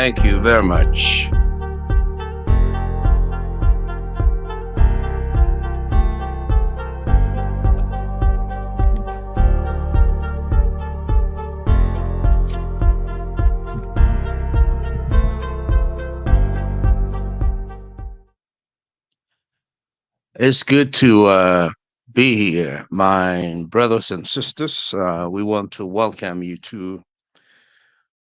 Thank you very much. It's good to be here, my brothers and sisters. We want to welcome you to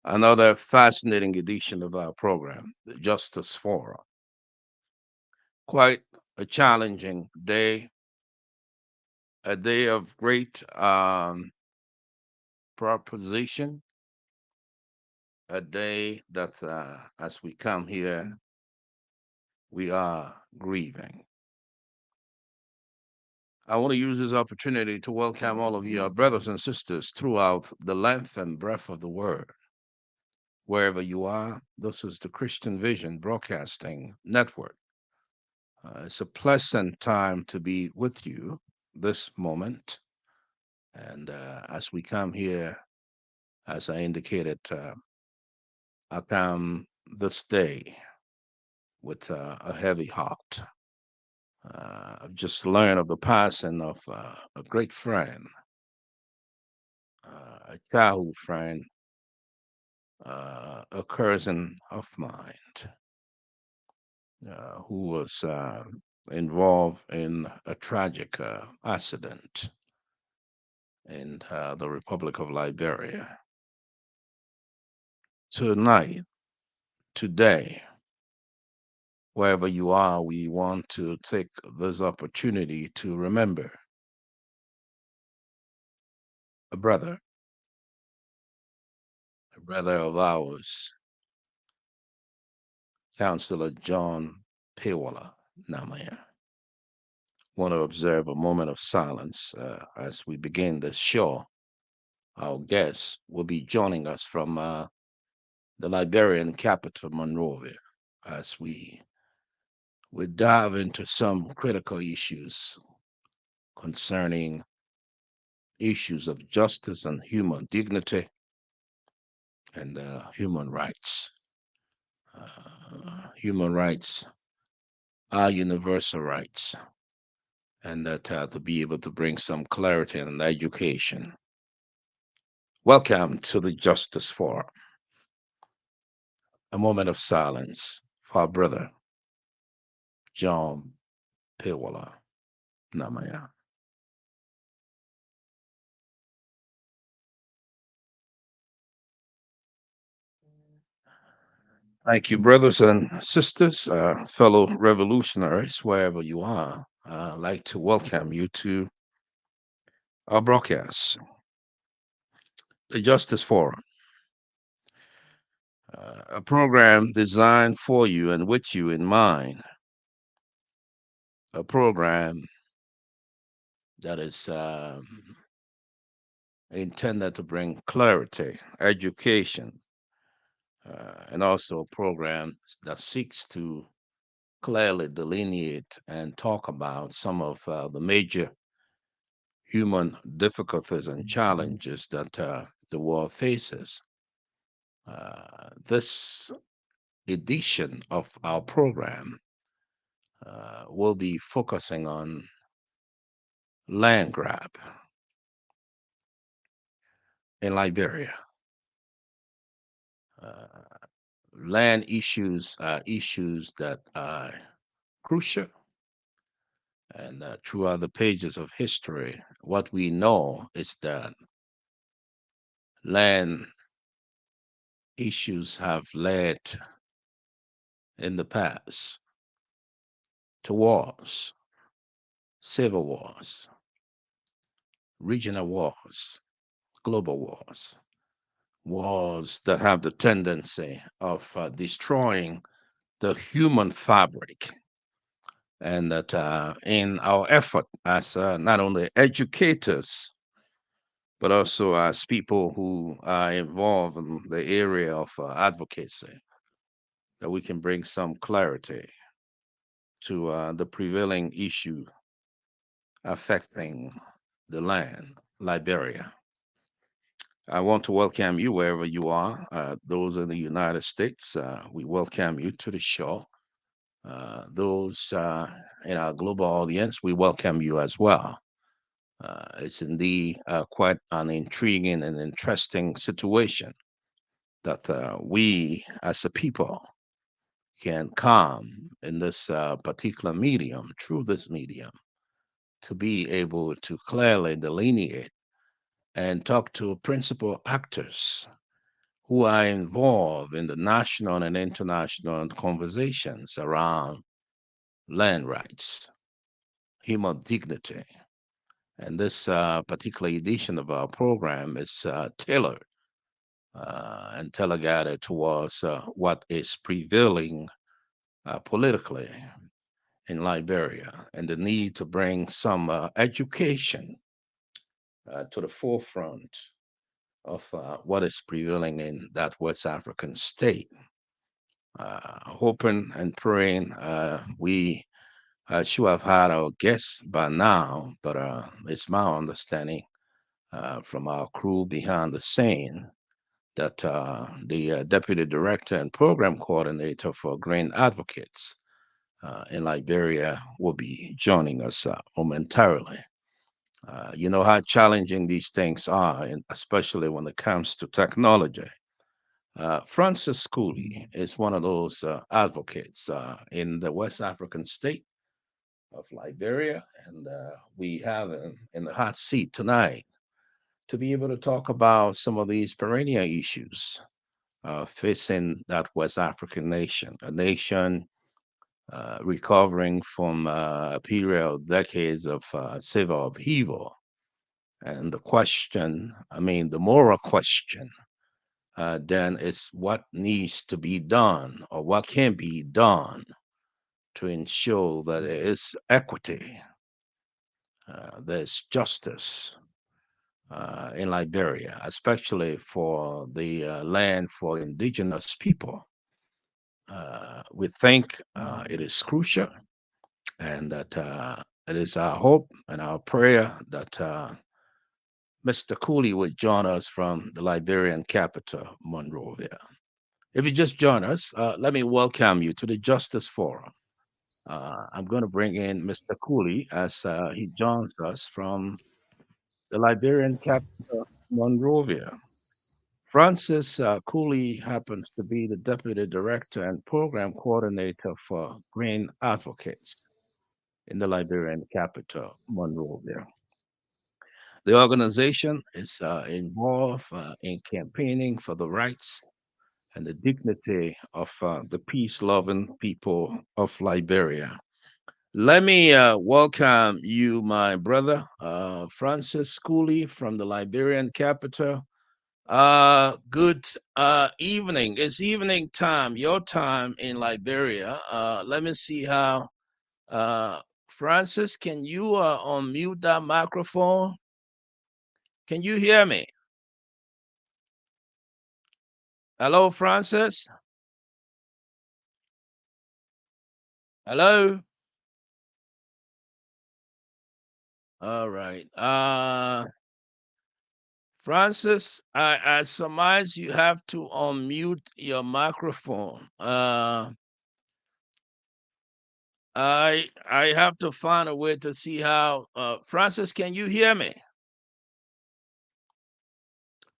another fascinating edition of our program, the Justice Forum. Quite a challenging day, a day of great proposition, a day that, as we come here, we are grieving. I want to use this opportunity to welcome all of you, our brothers and sisters, throughout the length and breadth of the world. Wherever you are, this is the Christian Vision Broadcasting Network. It's a pleasant time to be with you this moment. And as we come here, as I indicated, I come this day with a heavy heart. I've just learned of the passing of a great friend, a childhood friend, a cousin of mine who was involved in a tragic accident in the Republic of Liberia. Tonight, today, wherever you are, we want to take this opportunity to remember a brother, a brother of ours, Counselor John Pewala Namaya. Want to observe a moment of silence as we begin this show. Our guest will be joining us from the Liberian capital, Monrovia, as we dive into some critical issues concerning issues of justice and human dignity and human rights. Human rights are universal rights, and that to be able to bring some clarity and education. Welcome to the Justice Forum. A moment of silence for our brother, John Pewala Namaya. Thank you, brothers and sisters, fellow revolutionaries, wherever you are. I'd like to welcome you to our broadcast, the Justice Forum, a program designed for you and with you in mind, a program that is intended to bring clarity, education, and also a program that seeks to clearly delineate and talk about some of the major human difficulties and challenges that the world faces. This edition of our program will be focusing on land grab in Liberia. Uh, Land issues are issues that are crucial. And throughout the pages of history, what we know is that land issues have led in the past to wars, civil wars, regional wars, global wars, wars that have the tendency of destroying the human fabric. And that in our effort as not only educators, but also as people who are involved in the area of advocacy, that we can bring some clarity to the prevailing issue affecting the land, Liberia. I want to welcome you wherever you are. Those in the United States, we welcome you to the show. Those in our global audience, we welcome you as well. It's indeed quite an intriguing and interesting situation that we as a people can come in this particular medium, through this medium, to be able to clearly delineate and talk to principal actors who are involved in the national and international conversations around land rights, human dignity. And this particular edition of our program is tailored and teleguided towards what is prevailing politically in Liberia and the need to bring some education to the forefront of what is prevailing in that West African state. Hoping and praying we should have had our guests by now, but it's my understanding from our crew behind the scene that the deputy director and program coordinator for Grain Advocates in Liberia will be joining us momentarily. You know how challenging these things are, and especially when it comes to technology. Francis Cooley is one of those advocates in the West African state of Liberia, and we have him in the hot seat tonight to be able to talk about some of these perennial issues facing that West African nation, a nation recovering from a period of decades of civil upheaval. And the question, I mean, the moral question, then is what needs to be done or what can be done to ensure that there is equity, there's justice in Liberia, especially for the land for indigenous people. We think it is crucial and that it is our hope and our prayer that Mr. Cooley would join us from the Liberian capital, Monrovia. If you just join us, let me welcome you to the Justice Forum. I'm going to bring in Mr. Cooley as he joins us from the Liberian capital, Monrovia. Francis Cooley happens to be the Deputy Director and Program Coordinator for Green Advocates in the Liberian capital, Monrovia. The organization is involved in campaigning for the rights and the dignity of the peace loving people of Liberia. Let me welcome you, my brother, Francis Cooley from the Liberian capital. Good evening. It's evening time, your time in Liberia. Let me see how. Francis, can you unmute that microphone? Can you hear me? Hello, Francis? Hello? All right. Francis, I surmise you have to unmute your microphone. I have to find a way to see how. Francis, can you hear me?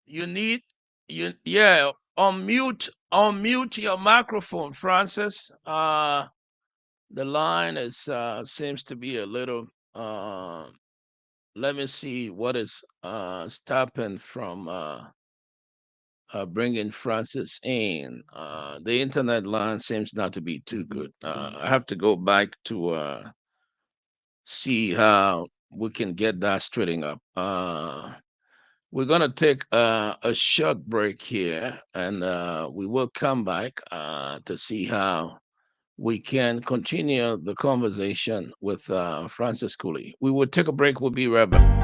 You need yeah, unmute your microphone, Francis. The line is seems to be a little. Let me see what is stopping from bringing Francis in. The internet line seems not to be too good. I have to go back to see how we can get that straightened up. We're going to take a short break here, and we will come back to see how we can continue the conversation with Francis Cooley. We will take a break. We'll be right back.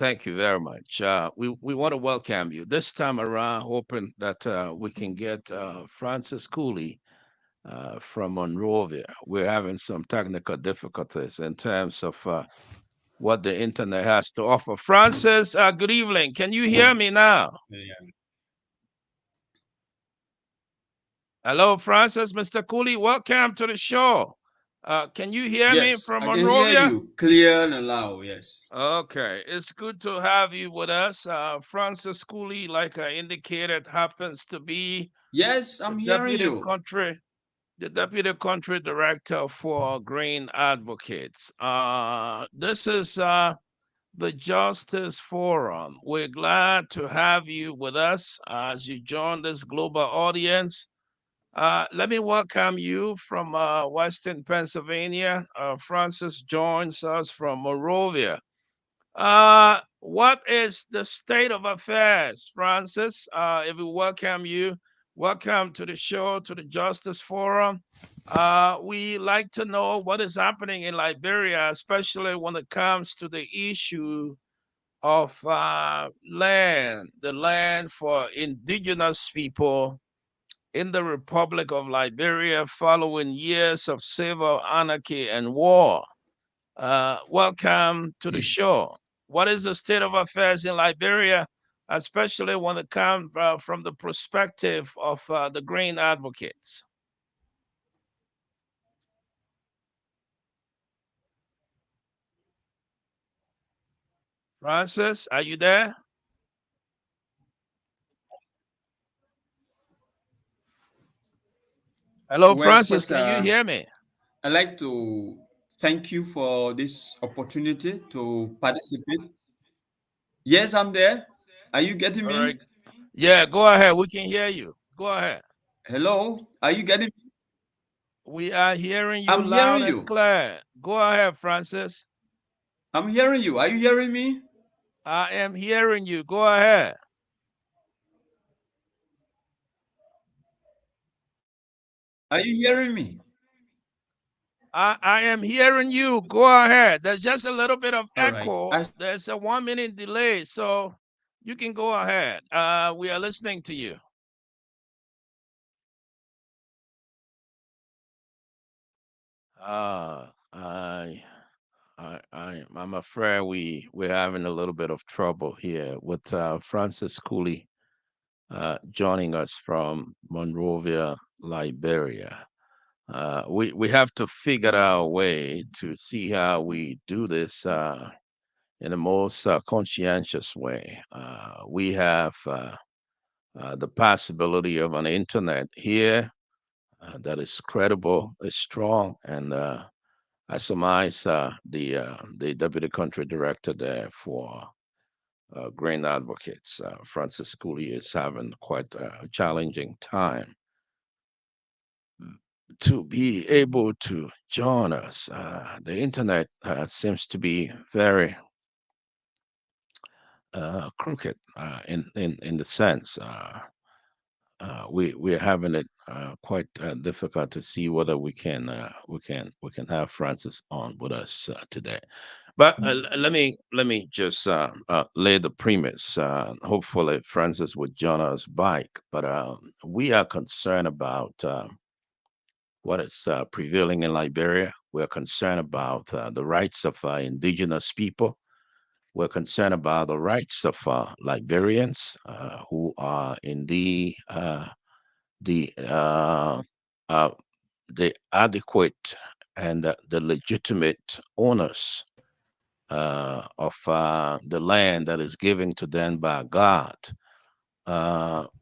Thank you very much. We want to welcome you this time around, hoping that we can get Francis Cooley from Monrovia. We're having some technical difficulties in terms of what the internet has to offer. Francis, good evening. Can you hear me now? Yeah. Hello, Francis. Mr. Cooley, welcome to the show. Can you hear me Yes, from I can hear Monrovia? you clear and loud. Yes. Okay, it's good to have you with us. Francis Cooley, like I indicated, happens to be Yes, the I'm hearing deputy you. country, the deputy country director for Grain Advocates. This is the Justice Forum. We're glad to have you with us as you join this global audience. Let me welcome you from Western Pennsylvania. Francis joins us from Monrovia. What is the state of affairs, Francis? If we welcome you, welcome to the show, to the Justice Forum. We like to know what is happening in Liberia, especially when it comes to the issue of land, the land for indigenous people in the Republic of Liberia following years of civil anarchy and war. Welcome to the show. What is the state of affairs in Liberia, especially when it comes from the perspective of the grain advocates? Francis, are you there? Hello, Well, Francis, first, can you hear me? I'd like to thank you for this opportunity to participate. Yes, I'm there. Are you getting All me? right. Yeah, go ahead. We can hear you. Go ahead. Hello? Are you getting me? We are hearing you I'm loud hearing and you. clear. Go ahead, Francis. I'm hearing you. Are you hearing me? I am hearing you. Go ahead. Are you hearing me? I am hearing you. Go ahead. There's just a little bit of All right. echo. There's a 1 minute delay, so you can go ahead. We are listening to you. I'm afraid we're having a little bit of trouble here with Francis Cooley joining us from Monrovia, Liberia. We have to figure out a way to see how we do this in the most conscientious way. We have the possibility of an internet here that is credible, is strong, and I surmise the deputy country director there for grain advocates, Francis Cooley, is having quite a challenging time to be able to join us. The internet seems to be very crooked in the sense we're having it quite difficult to see whether we can have Francis on with us today. But let me just lay the premise. Hopefully, Francis would join us back. But we are concerned about what is prevailing in Liberia. We're concerned about the rights of indigenous people. We're concerned about the rights of Liberians who are in the uh, uh, the adequate and the legitimate owners of the land that is given to them by God.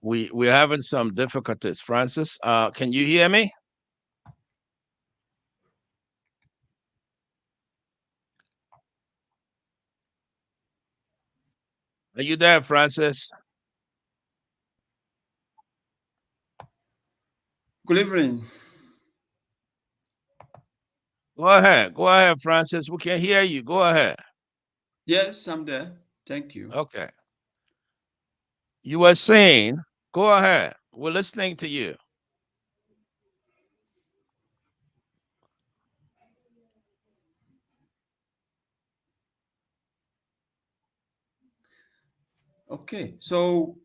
We're having some difficulties. Francis, can you hear me? Are you there, Francis? Good evening. Go ahead. Go ahead, Francis. We can hear you. Go ahead. Yes, I'm there. Thank you. Okay. You were saying, go ahead. We're listening to you. Okay, so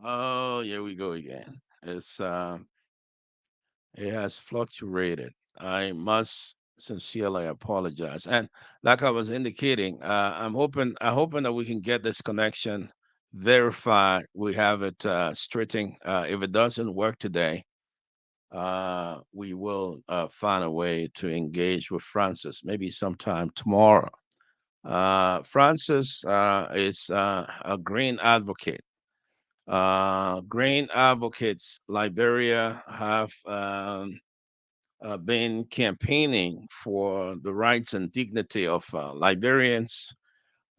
Oh, here we go again. It has fluctuated. I must sincerely apologize. And like I was indicating, I'm hoping that we can get this connection verified. We have it straightened. If it doesn't work today, we will find a way to engage with Francis maybe sometime tomorrow. Francis is a green advocate. Grain advocates Liberia have been campaigning for the rights and dignity of Liberians,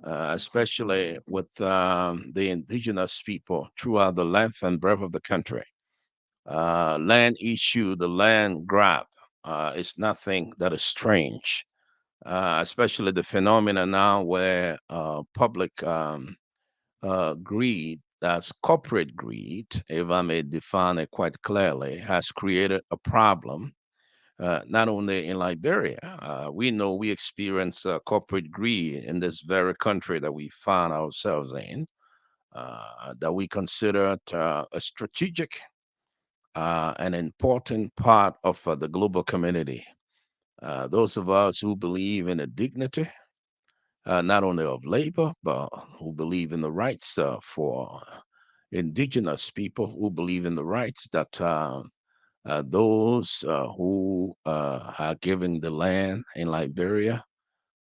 especially with the indigenous people throughout the length and breadth of the country. Land issue, the land grab, is nothing that is strange, especially the phenomena now where public greed, that's corporate greed, if I may define it quite clearly, has created a problem, not only in Liberia. We know we experience corporate greed in this very country that we find ourselves in, that we consider a strategic and important part of the global community. Those of us who believe in the dignity not only of labor, but who believe in the rights for indigenous people, who believe in the rights that those who are giving the land in Liberia.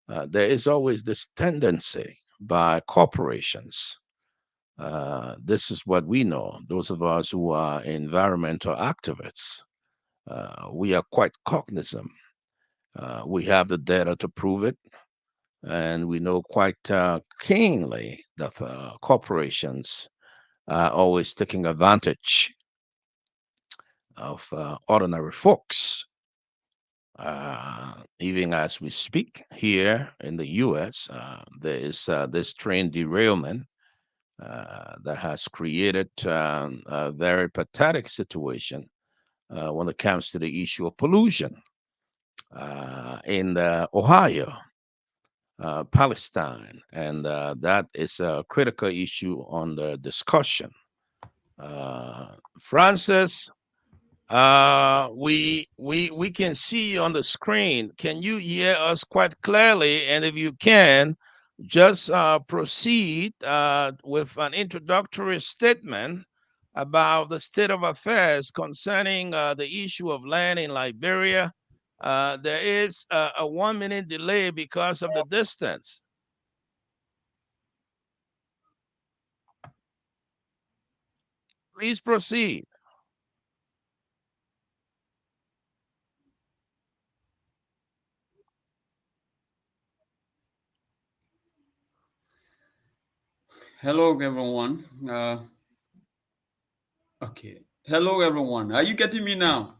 There is always this tendency by corporations. This is what we know, those of us who are environmental activists. We are quite cognizant. We have the data to prove it. And we know quite keenly that corporations are always taking advantage of ordinary folks. Even as we speak here in the US, there is this train derailment that has created a very pathetic situation when it comes to the issue of pollution in Ohio. Palestine, and that is a critical issue on the discussion. Francis, we can see you on the screen. Can you hear us quite clearly? And if you can, just proceed with an introductory statement about the state of affairs concerning the issue of land in Liberia. There is a 1 minute delay because of the distance. Please proceed. hello everyone. Okay, hello everyone. Are you getting me now?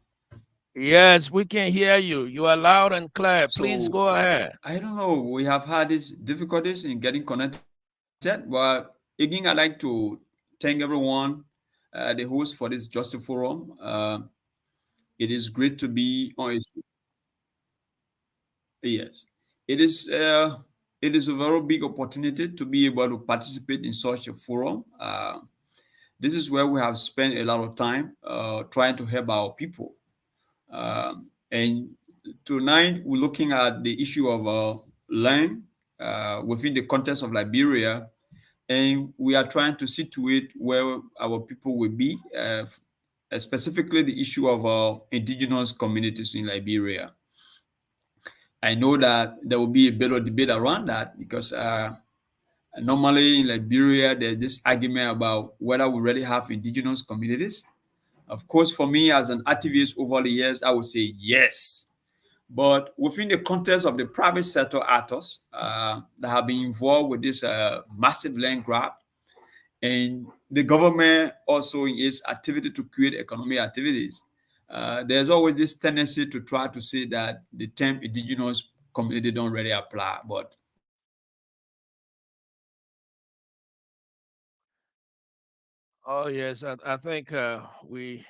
Yes, we can hear you. You are loud and clear. Please So go ahead. I don't know. We have had these difficulties in getting connected, but again, I'd like to thank everyone, the host for this Justice Forum. It is great to be on. Yes, it is. It is a very big opportunity to be able to participate in such a forum. This is where we have spent a lot of time trying to help our people. And tonight we're looking at the issue of land within the context of Liberia, and we are trying to situate where our people will be, specifically the issue of indigenous communities in Liberia. I know that there will be a bit of debate around that because normally in Liberia, there's this argument about whether we already have indigenous communities. Of course, for me as an activist over the years, I would say yes. But within the context of the private sector actors that have been involved with this massive land grab, and the government also in its activity to create economic activities, there's always this tendency to try to say that the term indigenous community don't really apply. But Oh yes, I think we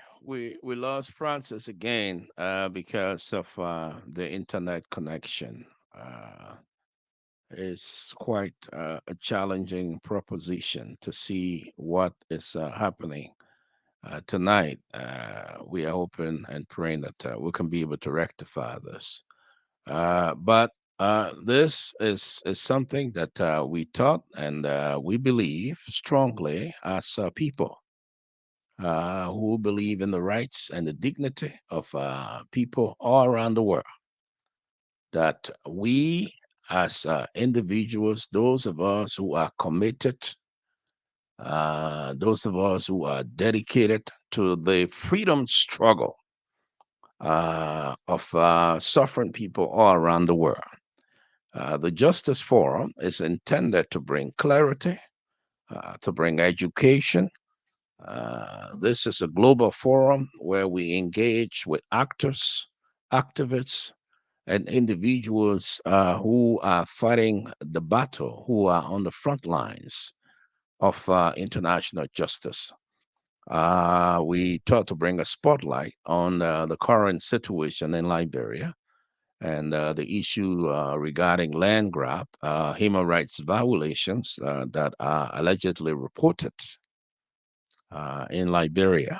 lost Francis again because of the internet connection. Uh, it's quite a challenging proposition to see what is happening tonight. We are hoping and praying that we can be able to rectify this. But this is something that we taught and we believe strongly as people who believe in the rights and the dignity of people all around the world. That we, as individuals, those of us who are committed, those of us who are dedicated to the freedom struggle of suffering people all around the world. The Justice Forum is intended to bring clarity, to bring education. This is a global forum where we engage with actors, activists, and individuals who are fighting the battle, who are on the front lines of international justice. We thought to bring a spotlight on the current situation in Liberia and the issue regarding land grab, human rights violations that are allegedly reported in Liberia.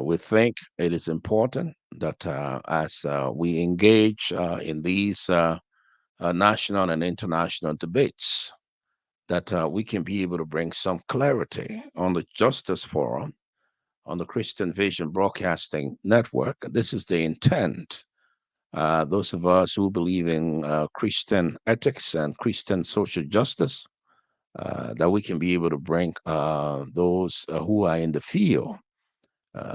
We think it is important that as we engage in these national and international debates, that we can be able to bring some clarity on the Justice Forum, on the Christian Vision Broadcasting Network. This is the intent. Those of us who believe in Christian ethics and Christian social justice, that we can be able to bring those who are in the field,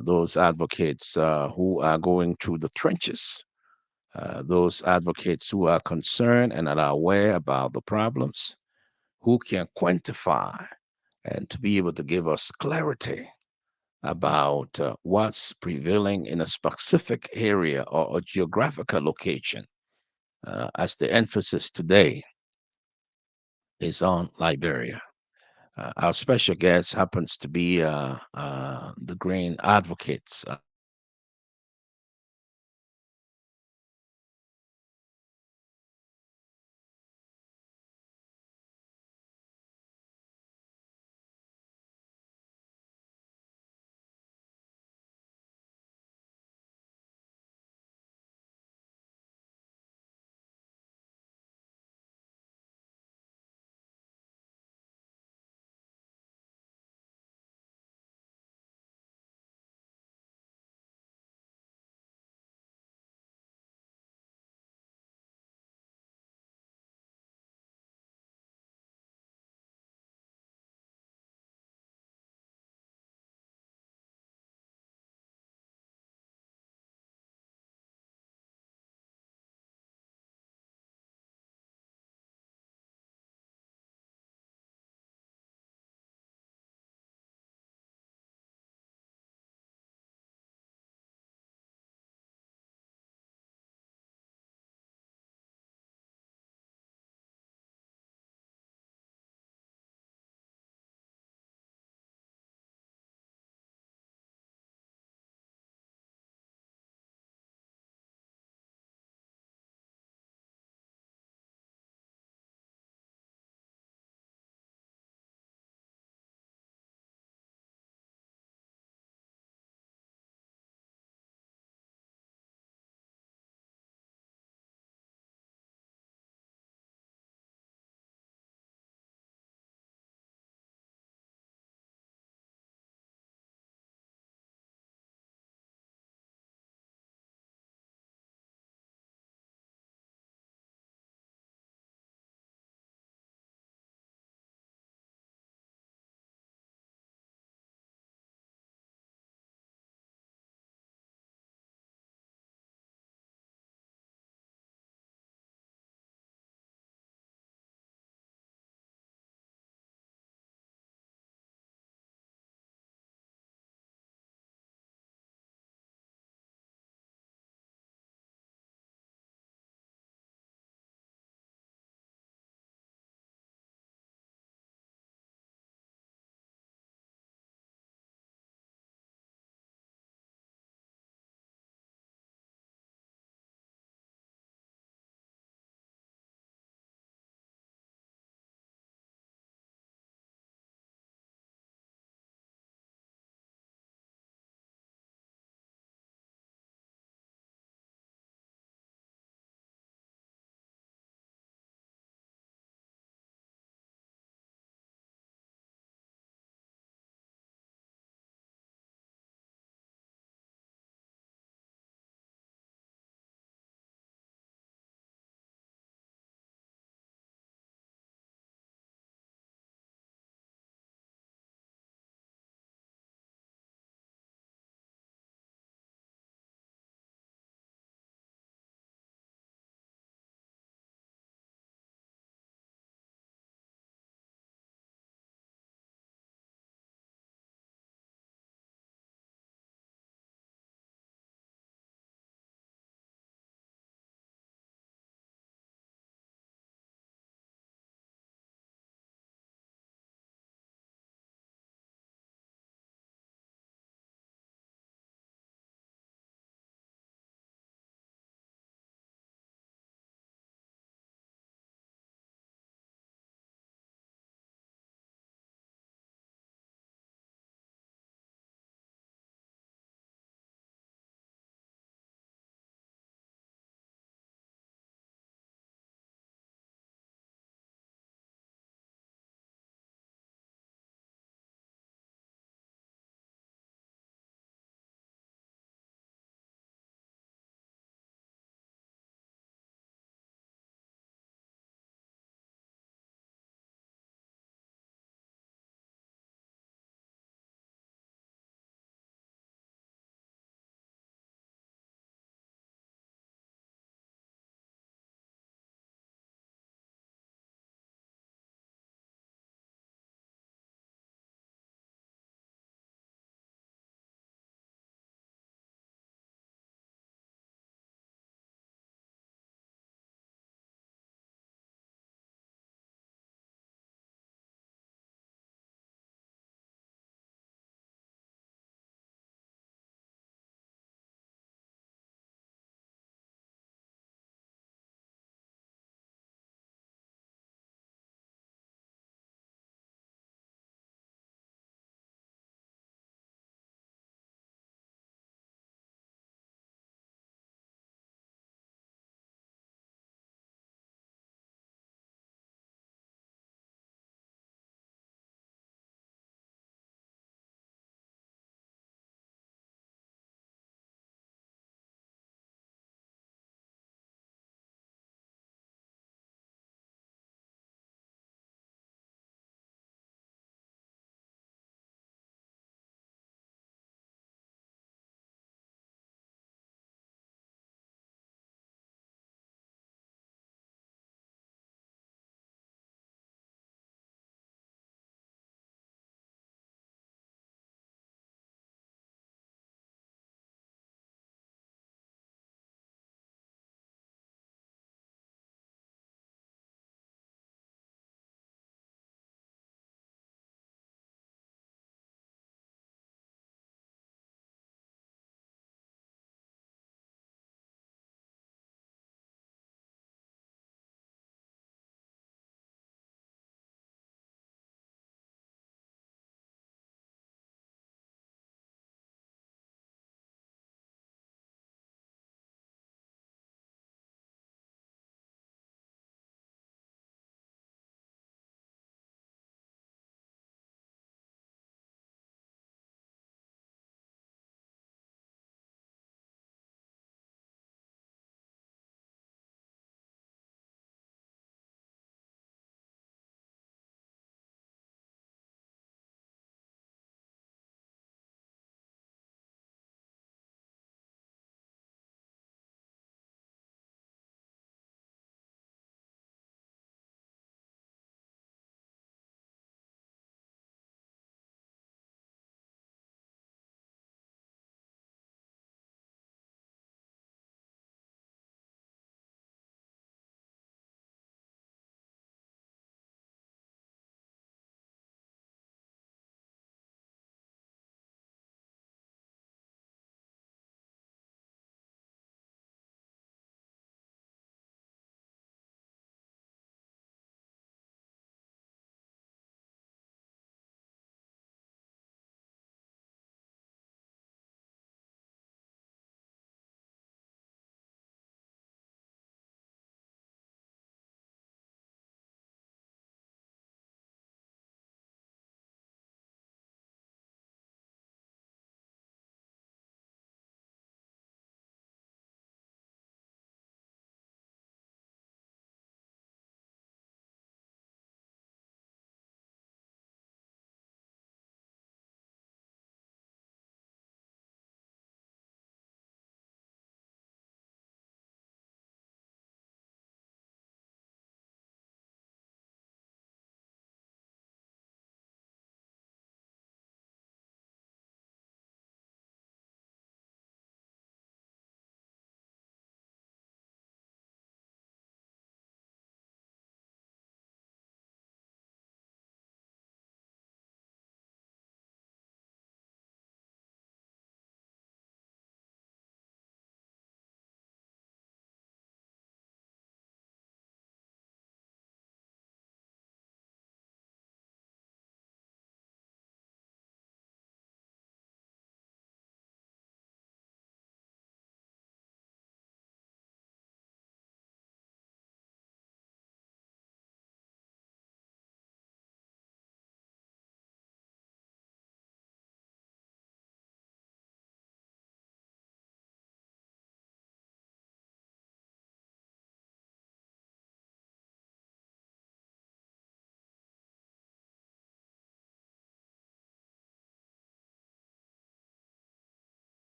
those advocates who are going through the trenches, those advocates who are concerned and are aware about the problems, who can quantify and to be able to give us clarity about what's prevailing in a specific area or a geographical location, as the emphasis today is on Liberia. Our special guest happens to be the Green Advocates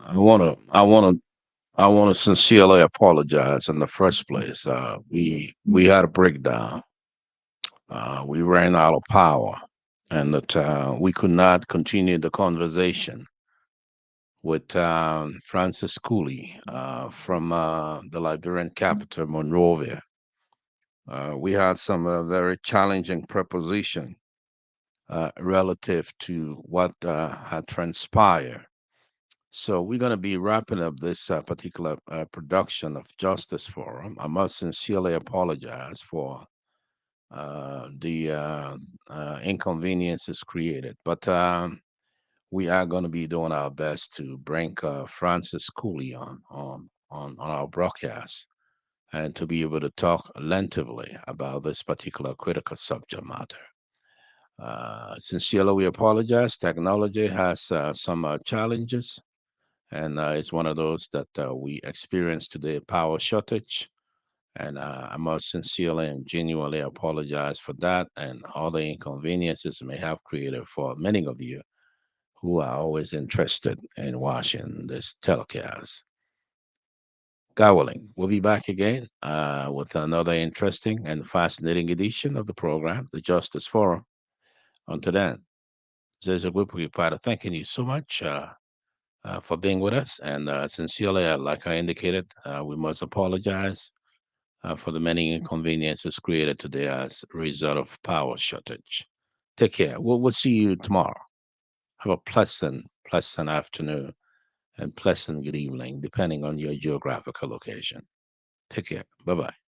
I want to sincerely apologize in the first place. We had a breakdown. We ran out of power, and that we could not continue the conversation with Francis Cooley from the Liberian capital, Monrovia. We had some very challenging proposition relative to what had transpired. So we're going to be wrapping up this particular production of Justice Forum. I must sincerely apologize for the inconveniences created, but we are going to be doing our best to bring Francis Cooley on our broadcast and to be able to talk lengthily about this particular critical subject matter. Sincerely, we apologize. Technology has some challenges, and it's one of those that we experience today, power shortage. And I must sincerely and genuinely apologize for that and all the inconveniences it may have created for many of you who are always interested in watching this telecast. God willing, we'll be back again with another interesting and fascinating edition of the program, the Justice Forum. Until then, there's a group of people thanking you so much for being with us. And sincerely, like I indicated, we must apologize for the many inconveniences created today as a result of power shortage. Take care. We'll see you tomorrow. Have a pleasant afternoon and pleasant good evening, depending on your geographical location. Take care. Bye bye.